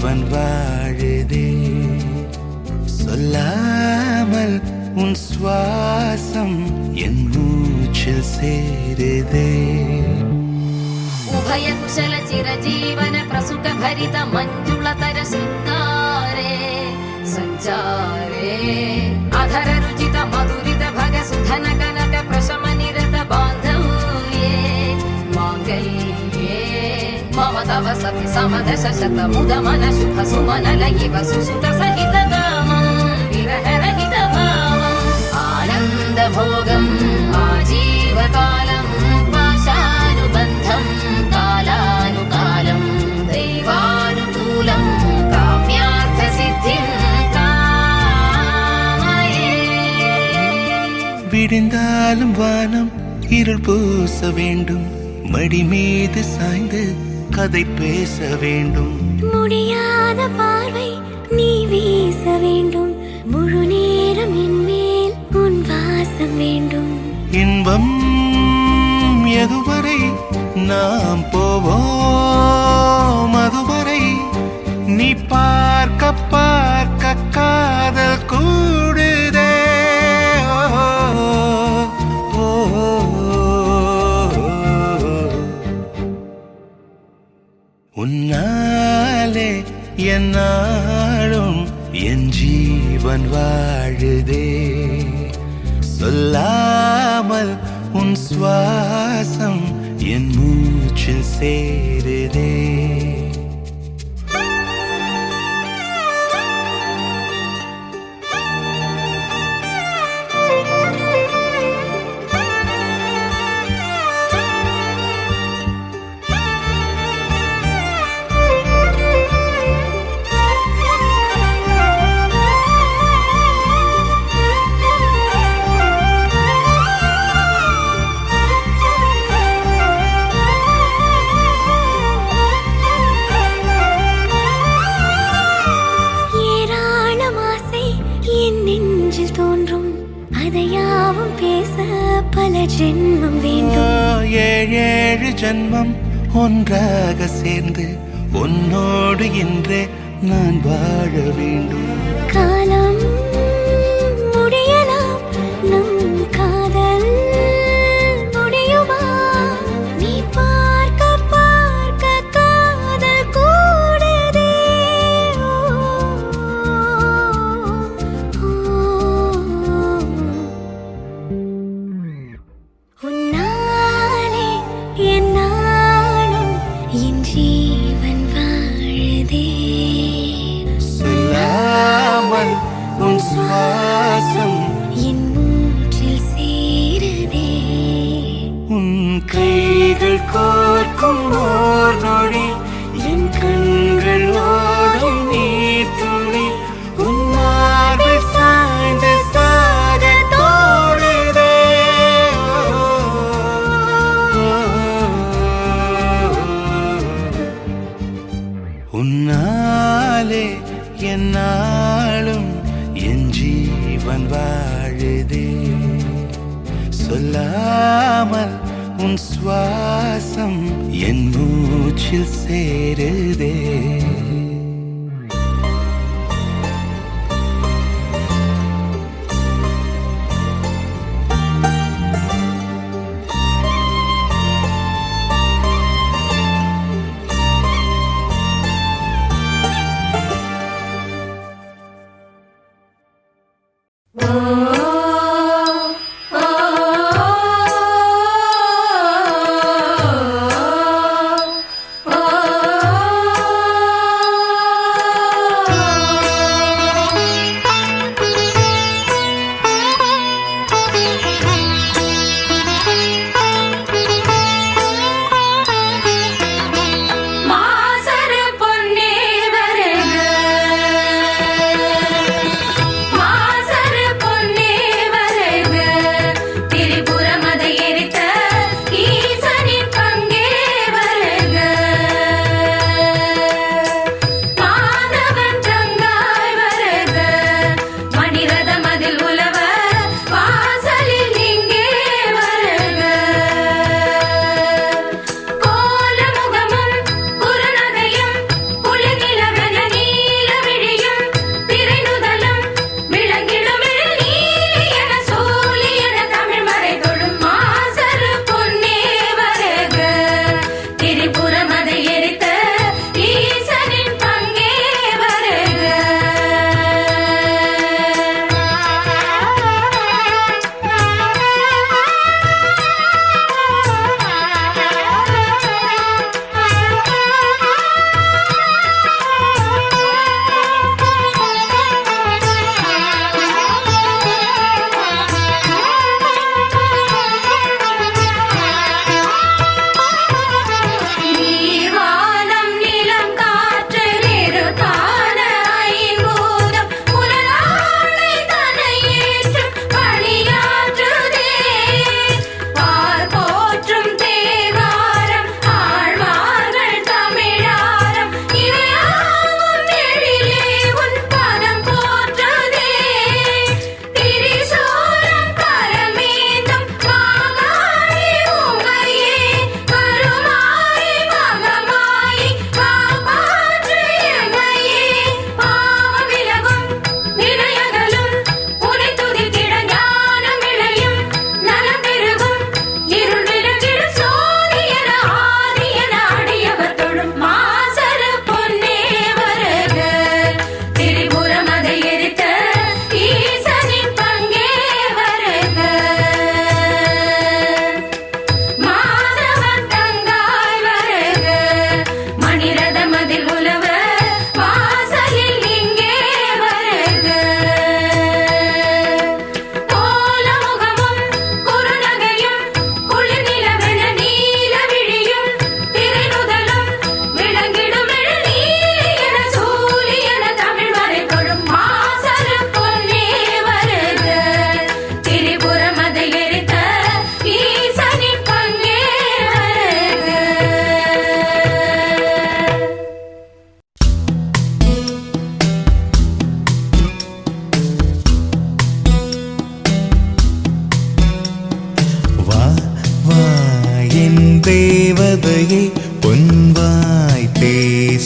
ஜீவன் வாழுதே சொல்லாமல் உன் சுவாசம் என் மூச்சில் சேருதே उभय कुशल चिरजीवन प्रसुख भरित मंजुलतर शृंगारे संचारे अधर रुचित मधुरित भग सुधन कनक प्रशम निरत बांधव्ये मांगल्ये मम तव सति समदश शत मुद मन शुभ सुमन लयिव सुसुत सहित कामं विरह रहित भावम् आनंद भोगम् आजीवकालम् पाशानुबन्धम् कालानुकालम् दैवानुकूलम् काम्यार्थ सिद्धिम् कामये விடிந்தாலும் வானம் இருள் பூச வேண்டும் மடி மீது சாய்ந்து கதை பேச வேண்டும் முடியாத பார்வை நீ வீச வேண்டும் முழு நேரம் என் மேல் உன் வாசம் வேண்டும் இன்பம் எதுவரை நாம் போவோம் அதுவரை நீ பார்க்க பார்க்க காதல் கூடுதே ஓ, ஓ, உன்னாலே என்னாலும் என் ஜீவன் வாழுதே சொல்லாமல் உன் சுவாசம் என் மூச்சில் சேருதே பல ஜென்மம் வேண்டும் ஏழேழு ஜென்மம் ஒன்றாக சேர்ந்து உன்னோடு இன்றே நான் வாழ வேண்டும் காலம் முடியலாம் நம் காதல் முடியுமா நீ பார்க்க பார்க்க காதல் கூடுதே உன்னாலே என்னாலும் என் ஜீவன் வாழுதே சொல்லாமல் உன் சுவாசம் என் மூச்சில் சேருதே உன் கைகள் கோர்க்கும் ஓர் நொடி என் கண்கள் ஓடும் நீர் துளி உன் மார்பில் சாய்ந்து சாக தோடுதே உன்னாலே என்னாலும் என் ஜீவன் வாழுதே சொல்லாமல் உன் சுவாசம் என் மூச்சில் சேருதே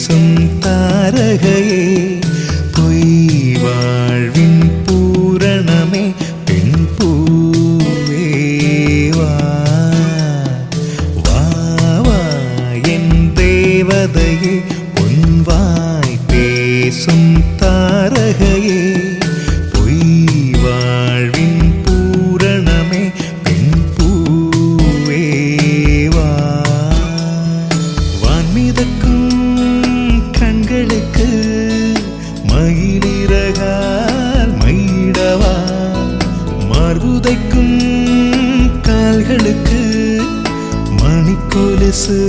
பேசும் தாரகையே பொய் வாழ்வின் பூரணமே பெண் பூவே வா வா வா என் தேவதையே பொன்வாய் பேசும் தாரகையே பொய் வாழ்வின் பூரணமே பெண் பூவே வா வான்மிதக்கும் கண்களுக்கு மயிலிறகால் மயிடவா மார்புதைக்கும் கால்களுக்கு மணிக்கொலுசு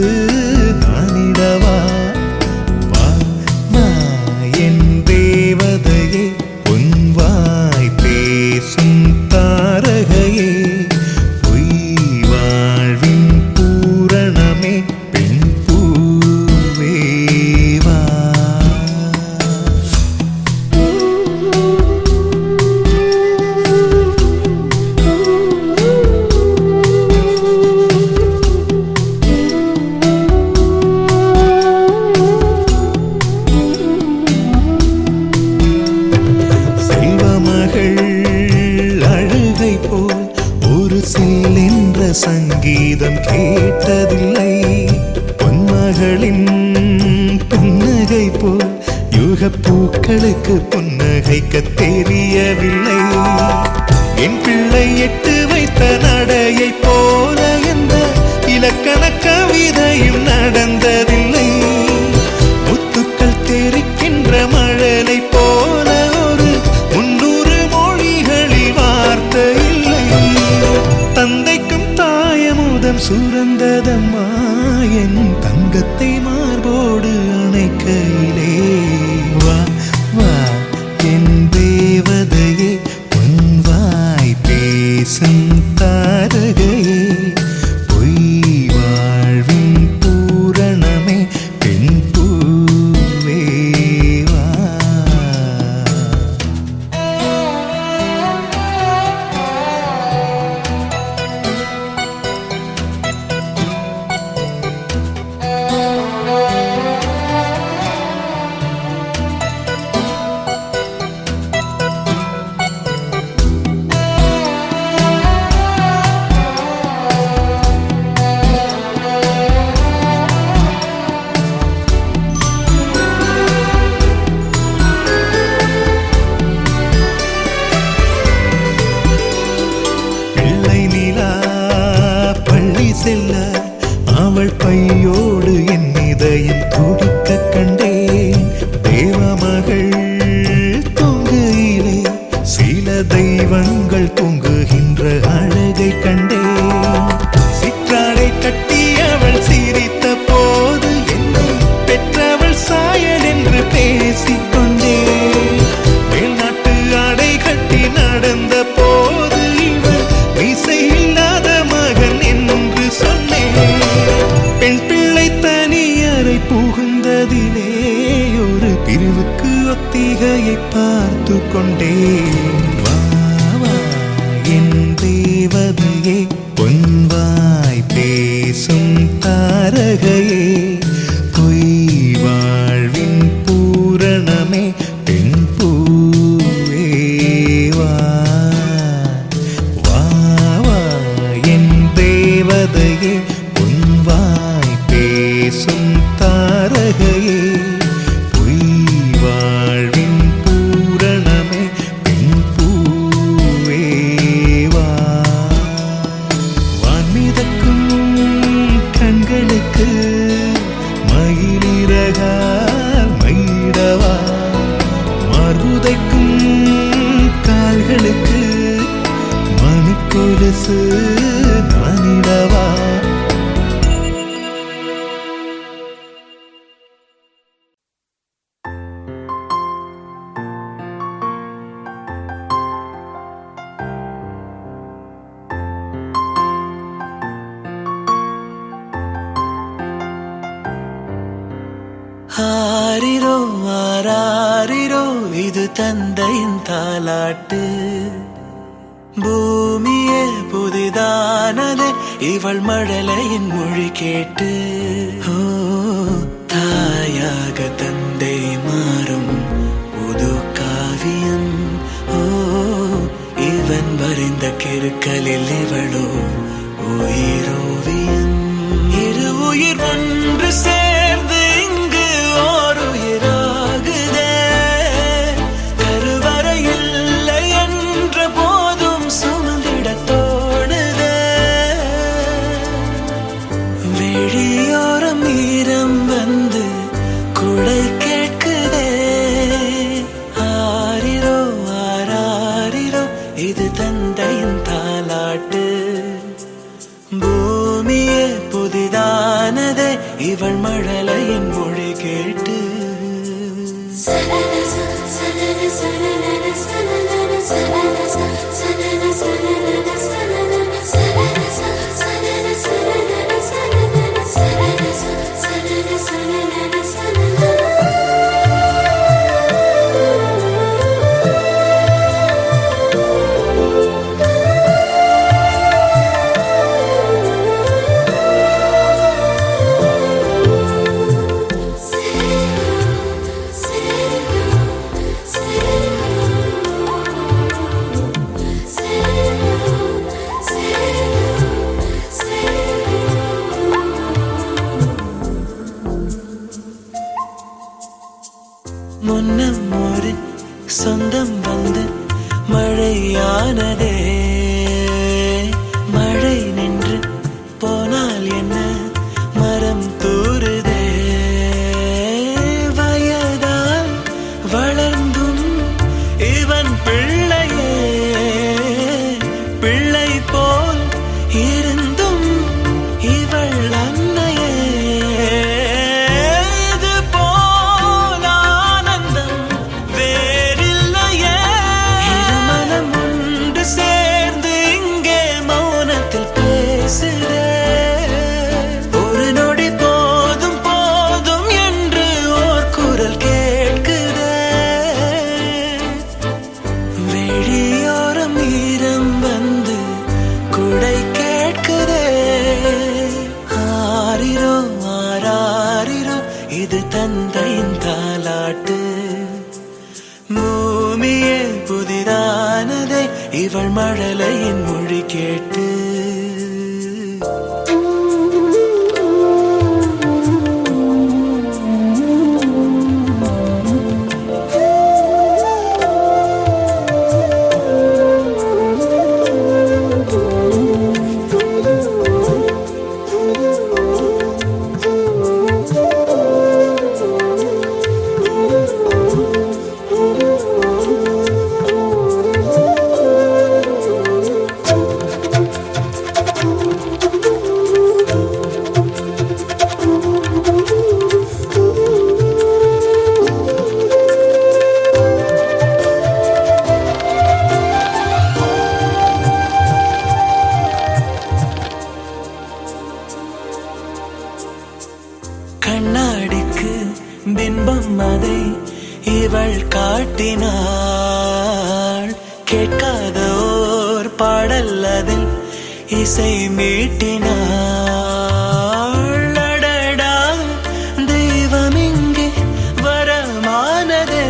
நானிடவா வா வா என் தேவதையே பொன்வாய் பேசும் தாரகையே பொய் வாழ்வின் பூரணமே பெண் பூவே வா செல்வமகள் அழுகை போல் ஒரு செல்லென்ற சங்கீதம் கேட்டதில்லை பொன்மகளின் புன்னகை போல் யுக பூக்களுக்கு புன்னகைக்க தெரியவில்லை என் பிள்ளை எட்டு வைத்த நடையை போல எந்த இலக்கண கவிதையும் நடந்ததில்லை முத்துக்கள் தெரிக்கின்ற மழலை போல ஒரு 300 மொழிகளில் வார்த்தை இல்லை தந்தைக்கும் தாயமுதம் சுரந்ததம்மா என் தங்கத்தை மார்போடு அணைக்கையிலே வா வா என் தேவதையே பொன்வாய் பேசும் தாரகையே பொய் வாழ்வின் பூரணமே பெண் பூவே வா பிள்ளை நிலா பள்ளி செல்ல அவள் பையோடு என் இதயம் துடிக்க கண்டேன் தேவமகள் தொங்குயிலே சில தெய்வங்கள் தொங்குகின்ற அழகை கண்டேன் சிற்றாடை கட்டி அவள் சிரித்த போது என்னை பெற்றவள் சாயல் என்று பேசிக்கொண்டேன் மேல்நாட்டு ஆடை கட்டி நடந்த போது இவள் மீசை இல்லாத மகன் என்று சொன்னேன் பெண் பிள்ளை தனியறை புகுந்ததிலே ஒரு பிரிவுக்கு ஒத்திகையை பார்த்து கொண்டேன் வா வா என் தேவதையே பொன்வாய் பேசும் தாரகையே பொய் வாழ்வின் பூரணமே பெண் பூவே வா வா வா என் தேவதையே பொன்வாய் பேசும் தாரகையே பொய் வாழ்வின் பூரணமே பெண் பூவே வா வான்மிதக்கும் கண்களுக்கு மயிலிறகால் மயிடவா மார்புதைக்கும் கால்களுக்கு மணிக்கொலுசு நானிடவா ஆரிரோ ஆராரிரோ இது தந்தையின் தாலாட்டு பூமியே புதிதானதே இவள் மழலையின் மொழி கேட்டு ஓ தாயா மகளாக தந்தை மாறும் புது காவியம். ஓ, இவன் வரைந்த கிறுக்கலில் இவளோ உயிரோவியம். இரு உயிர் ஒன்று சேர்ந்து இங்கு ஓர் உயிராகுதே. கருவறை இல்லை என்ற போதும் சுமந்திட தோணுதே. வெளியோரம் ஈரம் வந்து குடை கேட்குதே. ஆரிரோ ஆராரிரோ இது தந்தையின் தாலாட்டு. பூமியே புதிதானதே இவள் மழலையின் மொழி கேட்டு. முன்னம் ஒரு சொந்தம் வந்து மழையானதே. மழை நின்று போனால் என்ன மரம் தூறுதே. வயதால் வளர்ந்தும் இவன் பிள்ளையே. பிள்ளை போல் இருந்தும் இவள் அன்னையே. இது தந்தையின் தாலாட்டு. பூமியே புதிதானதே இவள் மழலையின் மொழி கேட்டு. கண்ணாடிக்கு பிம்பம் அதை இவள் காட்டினாள். கேட்காத ஓர் பாடல் அதில் இசை மீட்டினாள். அடடா தெய்வம் இங்கே வரமானதே.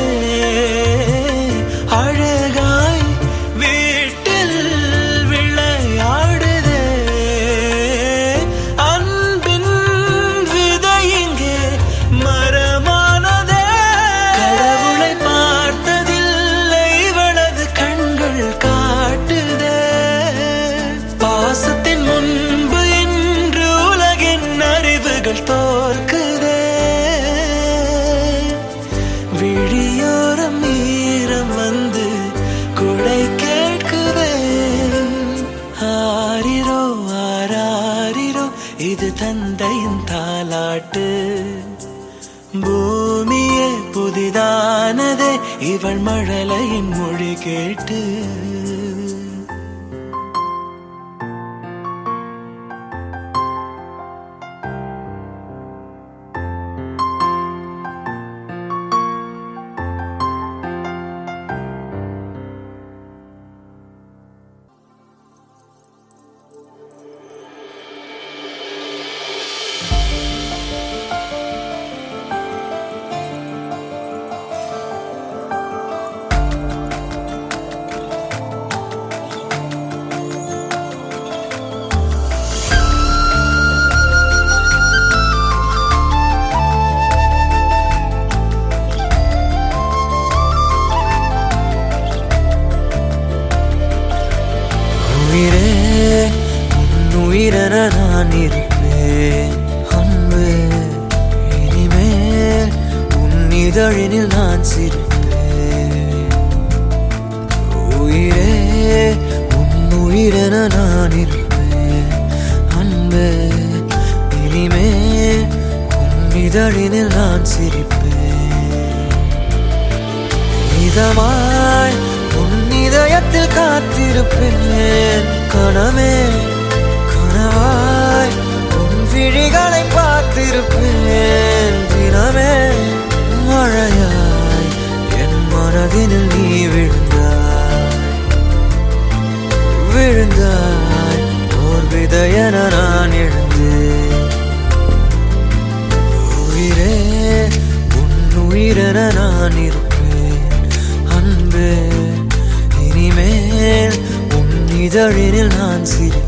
அழகாய் வீட்டில் விளையாடுதே. அன்பின் விதை இங்கே மரமானதே. கடவுளை பார்த்ததில்லை இவளது கண்கள் காட்டுதே. பாசத்தின் முன்பு இன்று உலகின் அறிவுகள் தோற்குதே. விழியோரம் ஈரம் வந்து குடை கேட்குதே. ஆரிரோ ஆராரிரோ இது தந்தையின் தாலாட்டு. பூமியே புதிதானதே இவள் மழலையின் மொழி கேட்டு. இதழினில் நான் சிரிப்பேன். உயிரே உன் உயிரென நான் இருப்பேன். அன்பே இனிமே உன் இதழினில் நான் சிரிப்பேன். இதமாய் உன் இதயத்தில் காத்திருப்பேன். கனவே கனவாய் உன் விழிகளை பார்த்திருப்பேன். தினமே மழையாய் என் மனதினில் நீ விழுந்தாய் ஓர் விதையென நான் எழுந்தேன். உயிரே உன் உயிரென நான் இருப்பேன். அன்பே இனிமேல் உன் இதழினில் நான் சிரிப்பேன்.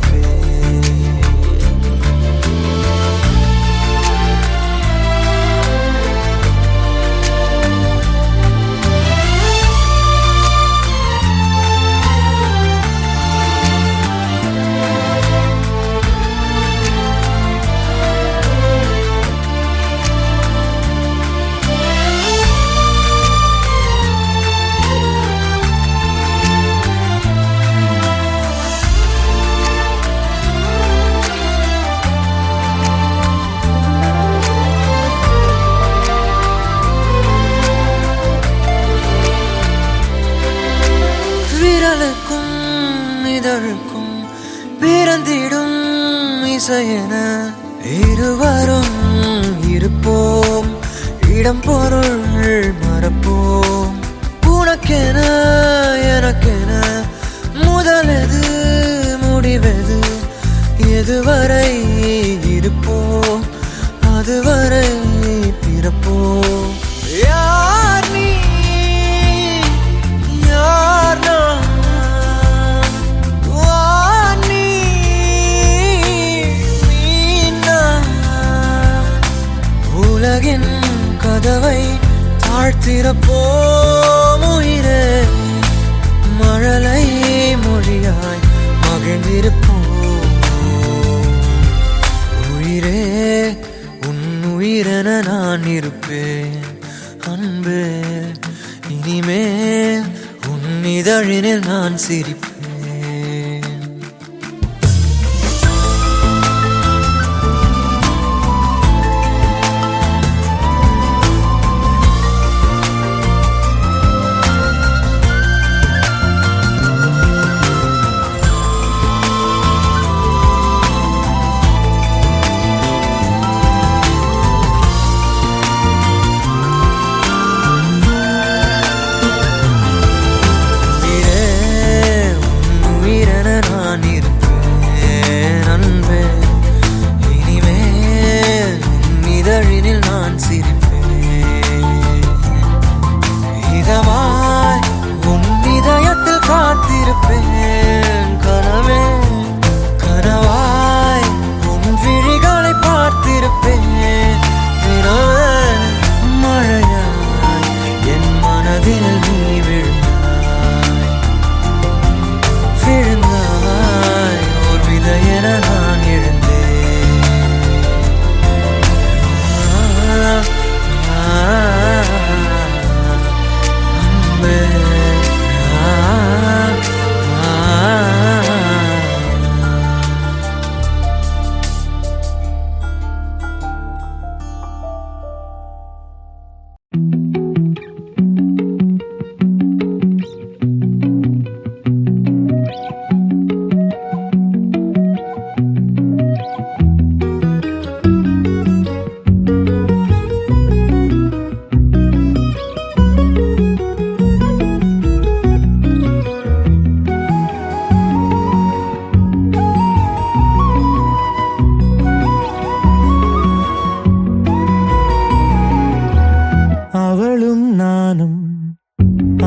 விரலுக்கும் இதழுக்கும் பிறந்திடும் இசையென இருவரும் இருப்போம். இடம் பொருள் மறப்போம். உனக்கென எனக்கென முதலெது முடிவெது? எதுவரை இருப்போம் அதுவரை பிறப்போம். யார் நீ யார் நான்? வானி நான். உலகின் கதவை தாழ்த்திறப்போம். உயிரே மழலை மொழியாய் மகிழ்ந்திருப்போம். உயிரே உன் உயிரென நான் இருப்பேன். அன்பே இனிமேல் உன் இதழினில் நான் சிரிப்பேன். கனவே கனவாய் உன் விழிகளை பார்த்திருப்பேன். தினமே மழையாய் என் மனதில் நீ விழுந்தாய் ஓர் விதையென நான் எழுந்தேன். அன்பே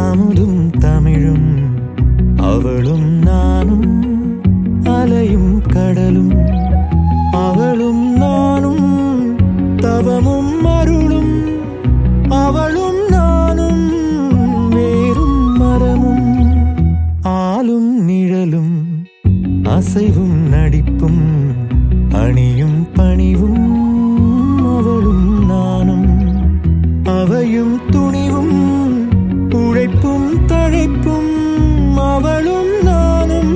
அமுதும் தமிழும் அவளும் நானும் அலையும் கடலும் அவளும் நானும் தவமும் அருளும் அவளும் நானும் வேறும் மரமும் ஆளும் நிழலும் அசைவும் நடிப்பும் அணியும் பணிவும் அவளும் நானும் அவையும் பணிவும் உழைப்பும் தழைப்பும் அவளும் நானும்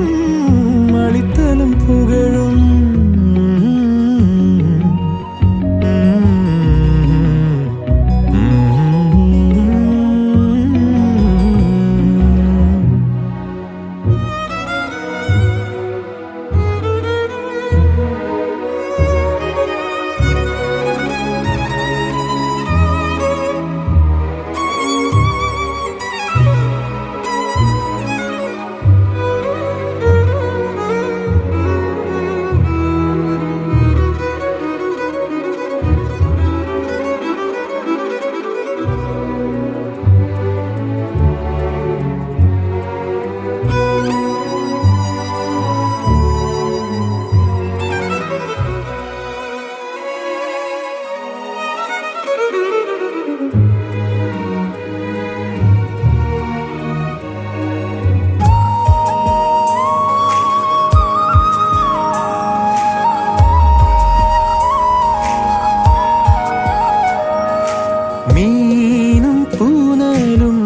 அளித்தலும் புகழும் மீனும் பூனலும்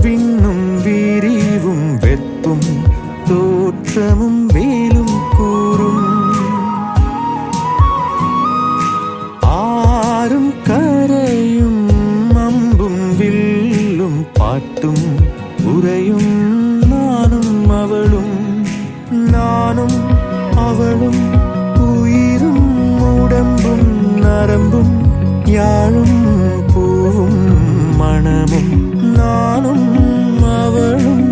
விண்ணும் விரிவும் வெப்பும் தோற்றமும் வேலும் கூறும் ஆறும் கரையும் அம்பும் வில்லும் பாட்டும் உரையும் நானும் அவளும் உயிரும் உடம்பும் நரம்பும் யாழும் பூவும் மணமும் நானும் அவளும்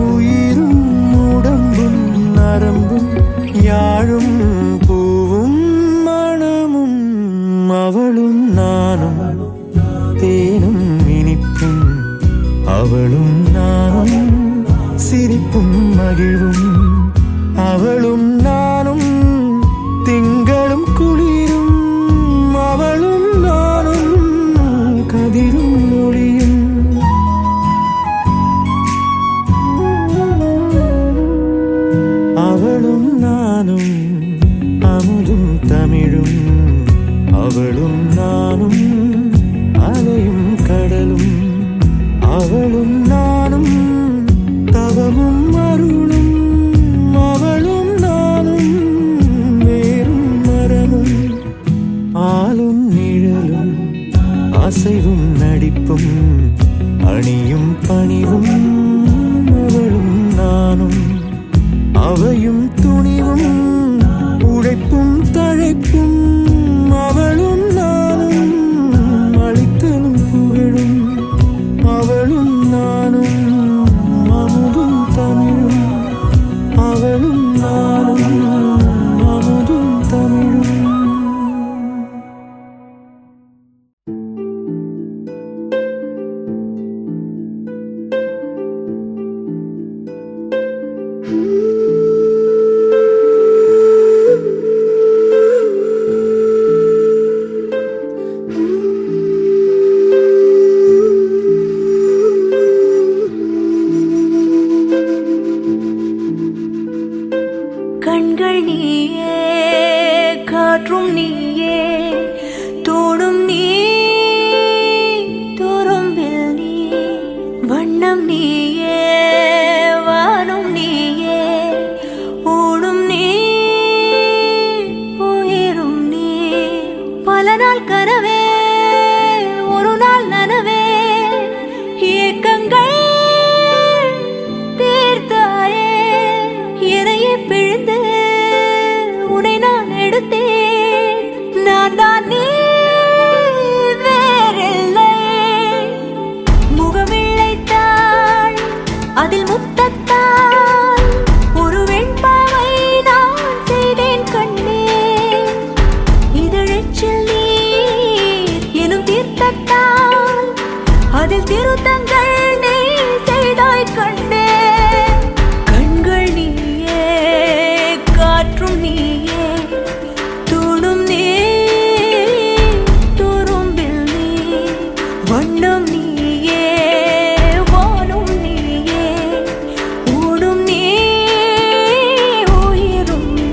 உயிரும் உடம்பும் நரம்பும் யாழும் பூவும் மணமும் அவளும் நானும் தேனும் இனிப்பும் அவளும் நானும் சிரிப்பும் மகிழ்வும் அவளும் நானும் திங்களும் குளிரும் அவளும் நானும் கதிரும் ஒளியும் அவளும் நானும் அமுதும் தமிழும் அவளும் நானும் அலையும் கடலும் அவளும் நானும் தவமும் அருளும் அவளும் நானும் வேறும் மரமும் ஆளும் நிழலும் அசைவும் நடிப்பும் அணியும் பணிவும் அவளும் நானும் அவையும் துணிவும் உழைப்பும் தழைப்பும் அவளும் நானும் அளித்தலும் புகழும் அவளும் நானும் அமுதும் தமிழும் அவளும் நானும் அமுதும் தமிழும் கண்கள் நீயே காற்றும் நீயே தோடும் நீ துரும்பில் நீ வண்ணம் நீயே வானும் நீயே ஊடும் நீ உயிரும் நீ பல நாள் கனவே ஒரு நாள் நனவே ஏக்கங்கள் தீர்த்தாயே எதையே பிழிந்து உன்னை நான் எடுத்தேன் நான் தான் நீ வேறில்லை முகமிழைத்தாள் அதில் முத்தத்தால் ஒரு வெண்பாவை நான் செய்தேன் கண்ணே இதழச்சில் நீர் எனும் தீர்த்தத்தால் அதில் திருத்தங்கள் நீ செய்தாய் கண்ணே கண்கள் நீயே காற்றும் நீயே தூணும் நீ துரும்பில் நீ வண்ணம் நீயே வானும் நீயே ஊடும் நீ உயிரும் நீ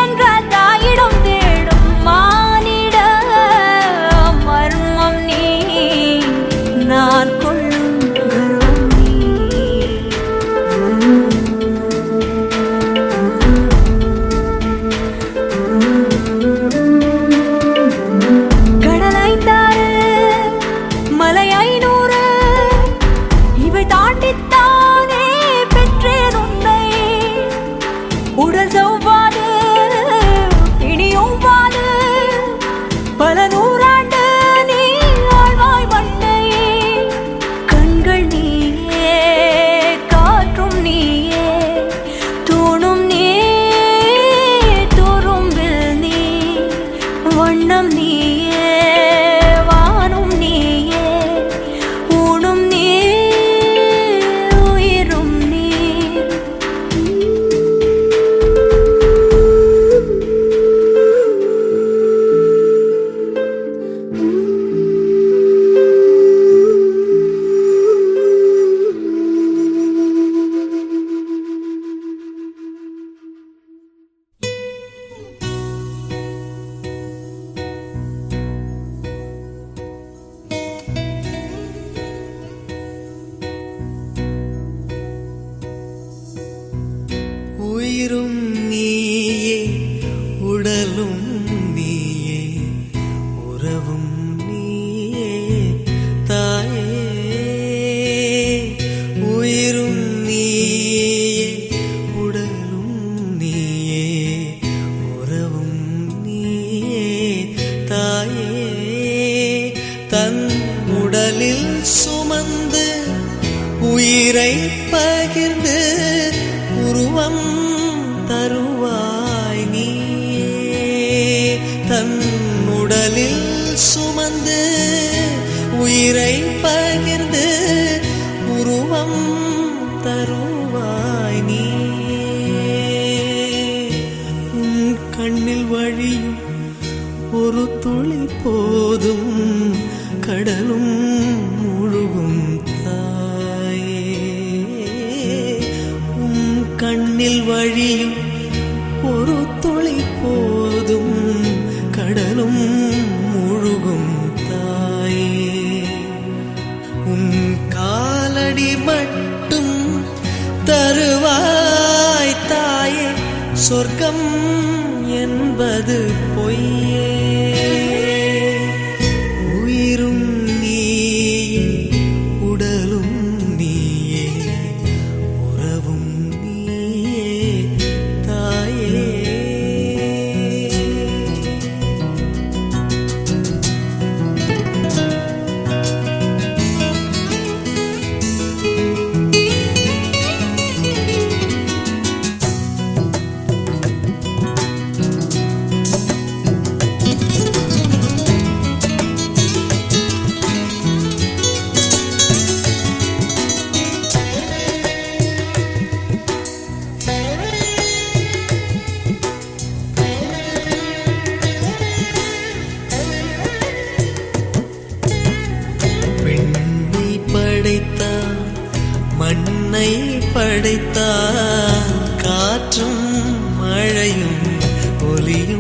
என்ற தாயிடம் தேடும் மானிட மர்மம் நீ, நான் கொள்ளும் கர்வம் நீ. கடலைந்தாறு மலை 500 இவை தாண்டித்தானே பெற்றேன் உன்னை. உடல் செவ்வாது இனியும் வாது பல நூறாண்டு நீ ஆழ்வாய் மண்ணை. கண்கள் நீயே காற்றும் நீயே தூணும் நீ துரும்பில் நீ. வண்ணம் நீயே வானும் நீயே ஊனும் நீ உயிரும் நீ. உயிரும் நீயே உடலும் நீயே உறவும் நீயே தாயே. உயிரும் நீயே உடலும் நீயே உறவும் நீயே தாயே. தன் உடலில் சுமந்து உயிரை பகிர்ந்து உருவம் தருவாய் நீயே. தன் உடலில் சுமந்து உயிரை பகிர்ந்து உருவம் தருவாய் நீயே. உன் கண்ணில் வழியும் ஒரு துளி போதும் கடலும் முழுகும் தாயே. கண்ணில் வழியும் ஒரு துளி போதும் கடலும் முழுகும் தாயே. உன் காலடி மட்டும் தருவாய் தாயே. சொர்க்கம் என்பது பொய்யே. உயிரும் நீயே உடலும் நீயே உறவும் தாயே. மண்ணை படைத்தான் காற்றும் மழையும் ஒலியும்